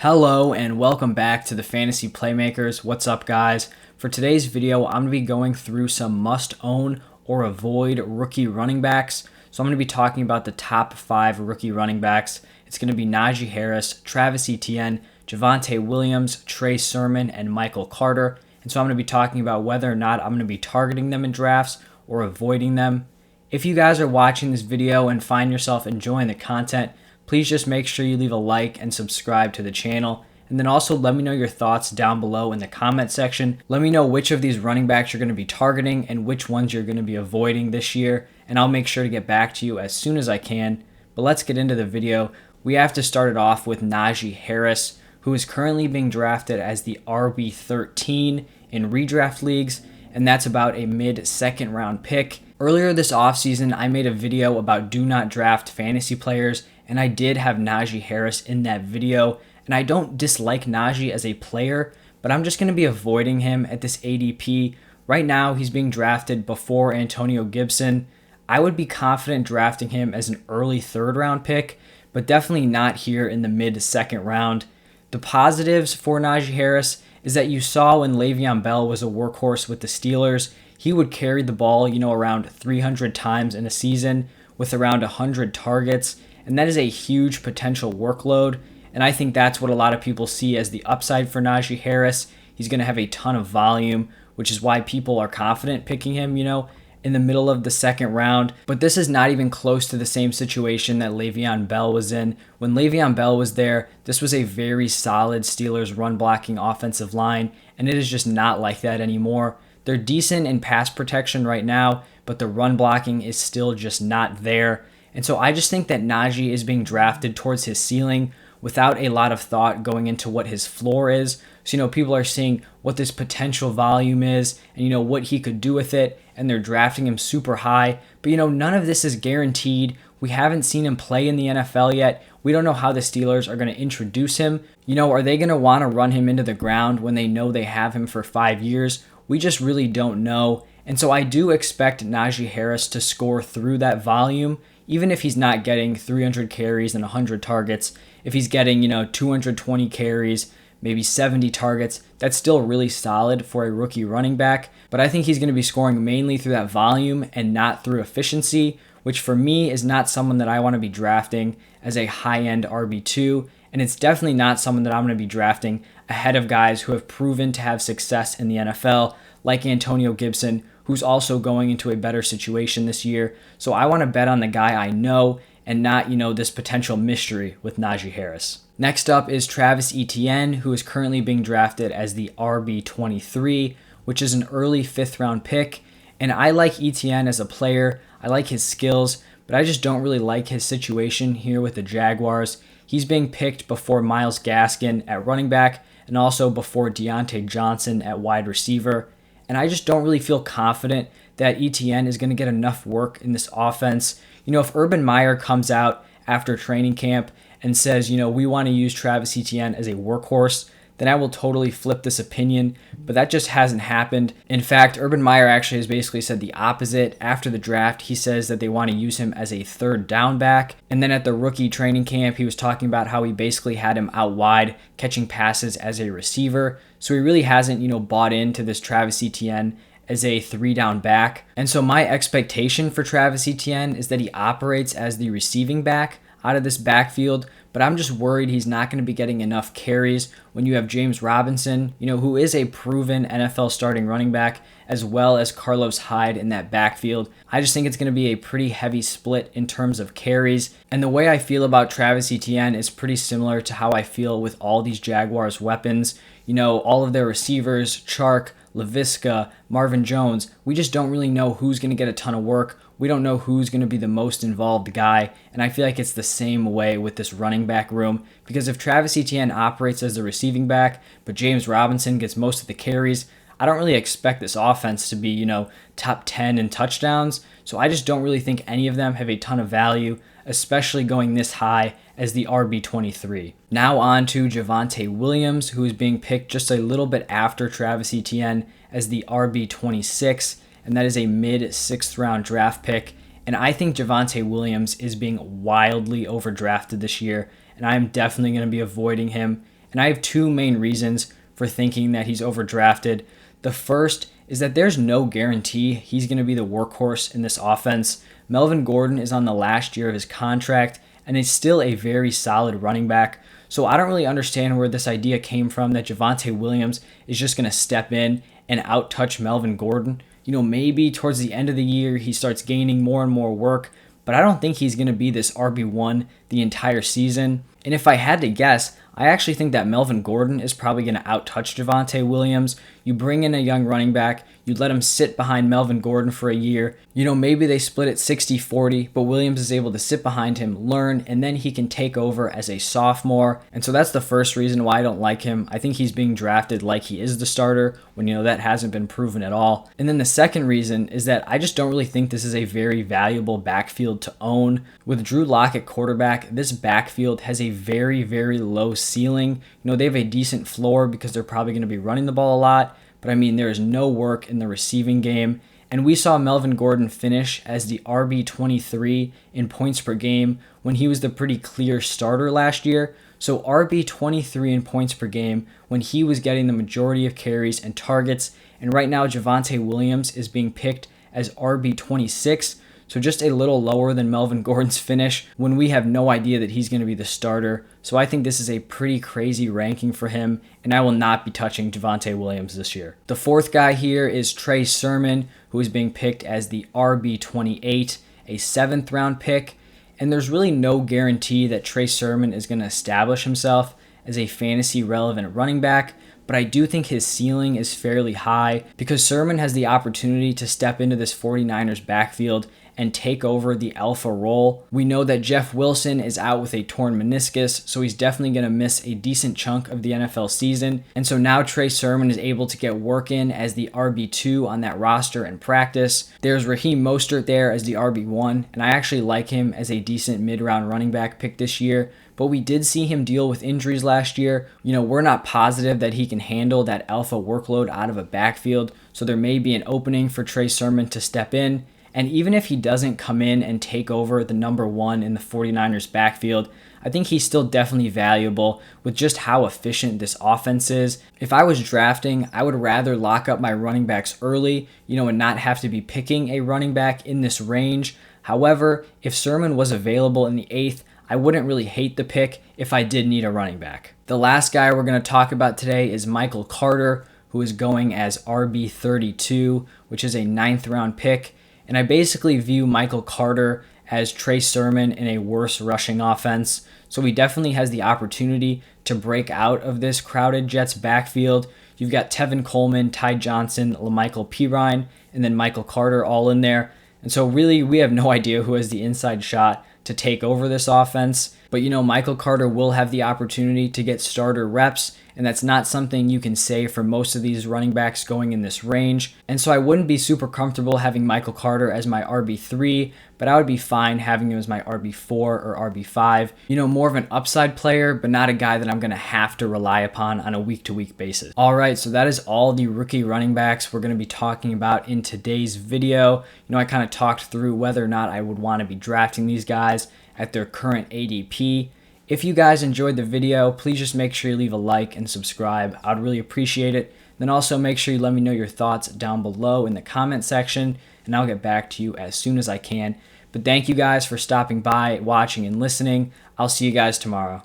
Hello and welcome back to the Fantasy Playmakers. What's up, guys? For today's video, I'm going to be going through some must-own or avoid rookie running backs. So I'm going to be talking about the top 5 rookie running backs. It's going to be Najee Harris, Travis Etienne, Javonte Williams, Trey Sermon, and Michael Carter. And so I'm going to be talking about whether or not I'm going to be targeting them in drafts or avoiding them. If you guys are watching this video and find yourself enjoying the content, please just make sure you leave a like and subscribe to the channel. And then also let me know your thoughts down below in the comment section. Let me know which of these running backs you're going to be targeting and which ones you're going to be avoiding this year. And I'll make sure to get back to you as soon as I can. But let's get into the video. We have to start it off with Najee Harris, who is currently being drafted as the RB13 in redraft leagues. And that's about a mid-second round pick. Earlier this offseason, I made a video about do not draft fantasy players, and I did have Najee Harris in that video. And I don't dislike Najee as a player, but I'm just going to be avoiding him at this ADP. Right now, he's being drafted before Antonio Gibson. I would be confident drafting him as an early third round pick, but definitely not here in the mid-second round. The positives for Najee Harris is that you saw when Le'Veon Bell was a workhorse with the Steelers, he would carry the ball, around 300 times in a season with around 100 targets. And that is a huge potential workload. And I think that's what a lot of people see as the upside for Najee Harris. He's going to have a ton of volume, which is why people are confident picking him, in the middle of the second round. But this is not even close to the same situation that Le'Veon Bell was in. When Le'Veon Bell was there, this was a very solid Steelers run blocking offensive line, and it is just not like that anymore. They're decent in pass protection right now, but the run blocking is still just not there. And so I just think that Najee is being drafted towards his ceiling without a lot of thought going into what his floor is. So, people are seeing what this potential volume is and, what he could do with it. And they're drafting him super high. But, none of this is guaranteed. We haven't seen him play in the NFL yet. We don't know how the Steelers are going to introduce him. Are they going to want to run him into the ground when they know they have him for 5 years? We just really don't know. And so I do expect Najee Harris to score through that volume. Even if he's not getting 300 carries and 100 targets, if he's getting, 220 carries, maybe 70 targets, that's still really solid for a rookie running back. But I think he's going to be scoring mainly through that volume and not through efficiency, which for me is not someone that I want to be drafting as a high-end RB2. And it's definitely not someone that I'm going to be drafting ahead of guys who have proven to have success in the NFL, like Antonio Gibson, who's also going into a better situation this year. So I want to bet on the guy I know and not, this potential mystery with Najee Harris. Next up is Travis Etienne, who is currently being drafted as the RB23, which is an early 5th round pick. And I like Etienne as a player. I like his skills, but I just don't really like his situation here with the Jaguars. He's being picked before Myles Gaskin at running back and also before Deontay Johnson at wide receiver. And I just don't really feel confident that Etienne is going to get enough work in this offense. If Urban Meyer comes out after training camp and says, we want to use Travis Etienne as a workhorse, then I will totally flip this opinion. But that just hasn't happened. In fact, Urban Meyer actually has basically said the opposite. After the draft, he says that they want to use him as a third down back. And then at the rookie training camp, he was talking about how he basically had him out wide, catching passes as a receiver. So he really hasn't, bought into this Travis Etienne as a 3-down back. And so my expectation for Travis Etienne is that he operates as the receiving back out of this backfield, but I'm just worried he's not going to be getting enough carries when you have James Robinson, who is a proven NFL starting running back, as well as Carlos Hyde in that backfield. I just think it's going to be a pretty heavy split in terms of carries. And the way I feel about Travis Etienne is pretty similar to how I feel with all these Jaguars weapons. All of their receivers, Chark, LaVisca, Marvin Jones, we just don't really know who's going to get a ton of work. We don't know who's going to be the most involved guy, and I feel like it's the same way with this running back room, because if Travis Etienne operates as the receiving back, but James Robinson gets most of the carries, I don't really expect this offense to be, top 10 in touchdowns, so I just don't really think any of them have a ton of value, especially going this high as the RB23. Now on to Javonte Williams, who is being picked just a little bit after Travis Etienne as the RB26, and that is a mid-6th round draft pick. And I think Javonte Williams is being wildly overdrafted this year, and I am definitely going to be avoiding him. And I have two main reasons for thinking that he's overdrafted. The first is that there's no guarantee he's going to be the workhorse in this offense. Melvin Gordon is on the last year of his contract and is still a very solid running back. So I don't really understand where this idea came from that Javonte Williams is just going to step in and out-touch Melvin Gordon. Maybe towards the end of the year he starts gaining more and more work, but I don't think he's going to be this RB1 the entire season. And if I had to guess, I actually think that Melvin Gordon is probably going to out-touch Javonte Williams. You bring in a young running back, you let him sit behind Melvin Gordon for a year. Maybe they split it 60-40, but Williams is able to sit behind him, learn, and then he can take over as a sophomore. And so that's the first reason why I don't like him. I think he's being drafted like he is the starter when, that hasn't been proven at all. And then the second reason is that I just don't really think this is a very valuable backfield to own. With Drew Lock at quarterback, this backfield has a very, very low ceiling. They have a decent floor because they're probably going to be running the ball a lot. But there is no work in the receiving game. And we saw Melvin Gordon finish as the RB23 in points per game when he was the pretty clear starter last year. So RB23 in points per game when he was getting the majority of carries and targets. And right now Javonte Williams is being picked as RB26. So just a little lower than Melvin Gordon's finish when we have no idea that he's going to be the starter. So I think this is a pretty crazy ranking for him, and I will not be touching Javonte Williams this year. The fourth guy here is Trey Sermon, who is being picked as the RB28, a 7th round pick. And there's really no guarantee that Trey Sermon is going to establish himself as a fantasy relevant running back, but I do think his ceiling is fairly high because Sermon has the opportunity to step into this 49ers backfield and take over the alpha role. We know that Jeff Wilson is out with a torn meniscus, so he's definitely going to miss a decent chunk of the NFL season. And so now Trey Sermon is able to get work in as the RB2 on that roster and practice. There's Raheem Mostert there as the RB1, and I actually like him as a decent mid-round running back pick this year. But we did see him deal with injuries last year. We're not positive that he can handle that alpha workload out of a backfield, so there may be an opening for Trey Sermon to step in. And even if he doesn't come in and take over the number 1 in the 49ers backfield, I think he's still definitely valuable with just how efficient this offense is. If I was drafting, I would rather lock up my running backs early, and not have to be picking a running back in this range. However, if Sermon was available in the 8th, I wouldn't really hate the pick if I did need a running back. The last guy we're going to talk about today is Michael Carter, who is going as RB32, which is a 9th round pick. And I basically view Michael Carter as Trey Sermon in a worse rushing offense. So he definitely has the opportunity to break out of this crowded Jets backfield. You've got Tevin Coleman, Ty Johnson, LaMichael Pirine, and then Michael Carter all in there. And so really we have no idea who has the inside shot to take over this offense. But Michael Carter will have the opportunity to get starter reps, and that's not something you can say for most of these running backs going in this range. And so I wouldn't be super comfortable having Michael Carter as my RB3, but I would be fine having him as my RB4 or RB5. More of an upside player, but not a guy that I'm going to have to rely upon on a week-to-week basis. All right, so that is all the rookie running backs we're going to be talking about in today's video. I kind of talked through whether or not I would want to be drafting these guys at their current ADP. If you guys enjoyed the video, please just make sure you leave a like and subscribe. I'd really appreciate it. Then also make sure you let me know your thoughts down below in the comment section, and I'll get back to you as soon as I can. But thank you guys for stopping by, watching, and listening. I'll see you guys tomorrow.